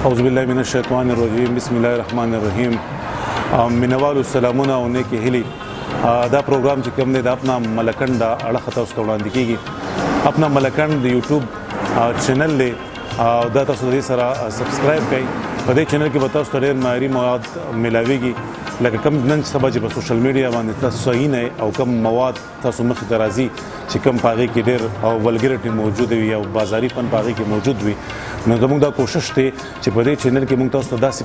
اعوذ بالله من الشیطان الرجیم بسم الله الرحمن الرحیم مینوالو سلامونه او نیکی هیلې دا پروګرام چې کوم دی د اپنا ملکنډ د اړخ تاسو ته وړاندې کیږي اپنا ملکنډ د یوټیوب چینل دی او دا تاسو د دې سره سبسکرایب کړئ په دې چینل کې به تاسو ته ډېر معیاري مواد ملاویږي لکه کوم نن سبا چې په سوشل میډیا باندې تاسو صحیح نه او کوم مواد تاسو مخې ته راځي چې کوم په هغې کې ډېر او ولګریټي موجوده وي او بازاري فن په هغې کې موجود وي نو زموږ دا کوشش دی چې په دې چینل کې موږ تاسو ته داسې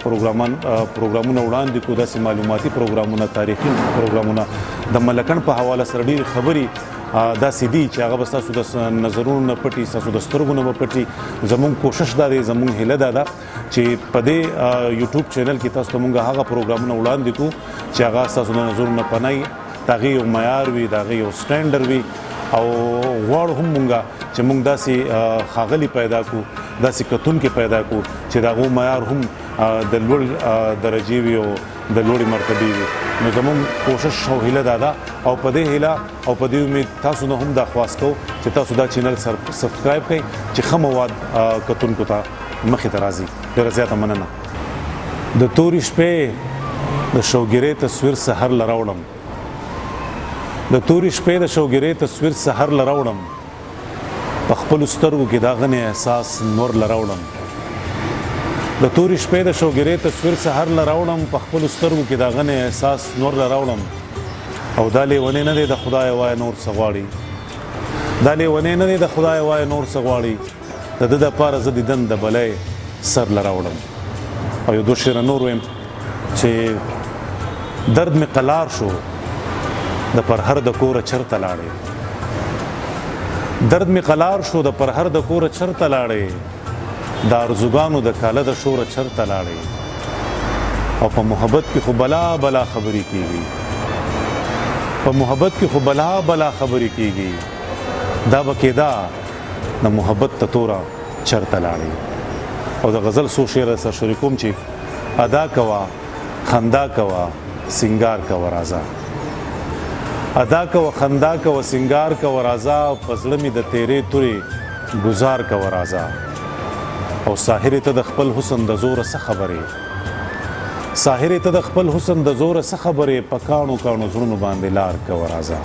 پروګرامونه وړاندې کړو داسې معلوماتي پروګرامونه تاریخي پروګرامونه د ملکنډ په حواله سره ډېرې خبرې داسې دي چې هغه به ستاسو د نظرونو نه پټي ستاسو د سترګو نه به پټي زموږ کوشش دا دی زموږ هیله دا ده چې په دې یوټیوب چینل کې تاسو ته موږ هغه پروګرامونه وړاندې کړو چې هغه ستاسو د نظرونو نه پنای د هغې یو معیار وي د هغې یو سټینډر وي او غواړو هم موږ چې موږ داسې ښاغلي پیدا کړو داسې کتونکي پیدا کړو چې د هغو معیار هم د لوړ درجې وي او د لوړې مرتبې وي نو زموږ کوشش او هیله دا ده او په دې هیله او په دې امید تاسو نه هم دا خواست کوو چې تاسو دا چینل سبسکرایب کړئ چې ښه مواد کتونکو ته مخې ته راځي ډېره زیاته مننه د تورې شپې د شوګیرې تصویر سحر له راوړم د تورې شپې د شوګیرې تصویر سحر له راوړم په خپلو سترګو کې دا غنې احساس نور له راوړم د تورې شپې د شوګیرې تصویر سحر له راوړم په خپلو سترګو کې دا غنې احساس نور له راوړم او دا لیونی نه دی د خدای وای نور څه غواړي دا لیونی نه دی د خدای وای نور څه غواړي د ده دپاره زه دیدن د بلی سر له راوړم او یو دوه شعره نور ویم چې درد مې قلار شو د پرهر د کوره چرته لاړې درد مې قلار شو د پرهر د کوره چرته لاړې د ارزوګانو د کاله د شوره چرته لاړې او په محبت کې خو بلا بلا خبرې کېږي په محبت کې خو بلا بلا خبرې کېږي دا به کېدا د محبت ته توره چرته لاړې او د غزل څو شعر سره شریکوم چې ادا کوه خندا کوه سنگار کوه راځه ادا کوه خندا کوه سنگار کوه راځه په زړه مې د تیرې تورې ګزار کوه راځه او ساحرې ته د خپل حسن د زوره څه خبرې ساحرې ته د خپل حسن د زوره څه خبرې په کاڼو کاڼو زړونو باندې لار کوه راځه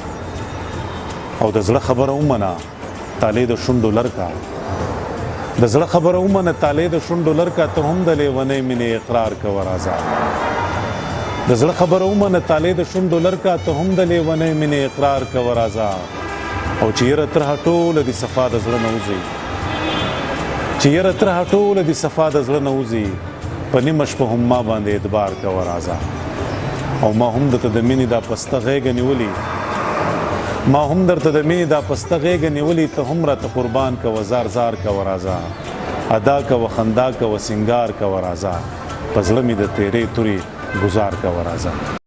او د زړه خبره ومنه تالې د شونډو لرکا د زړه خبره ومنه تالې د شونډو لرکا ته هم د لیونۍ مینې اقرار کوه راځه د زړه خبره ومنه تالې د شونډو لرکا ته هم د لیونۍ مینې اقرار کوه راځه او چې یره ترهه ټوله دې صفا د زړه نه وځي چې یره ترهه ټوله دې صفا د زړه نه وځي په نیمه شپه هم ما باندې اعتبار کوه راځه او ما هم درته د مینې دا پسته غېږه نیولي ما هم درته د مینې دا پسته غېږه نیولي ته هم راته قربان کوه زار زار کوه راځه ادا کوه خندا کوه سنگار کوه راځه په زړه مې د تیرې تورې ګزار کوه راځه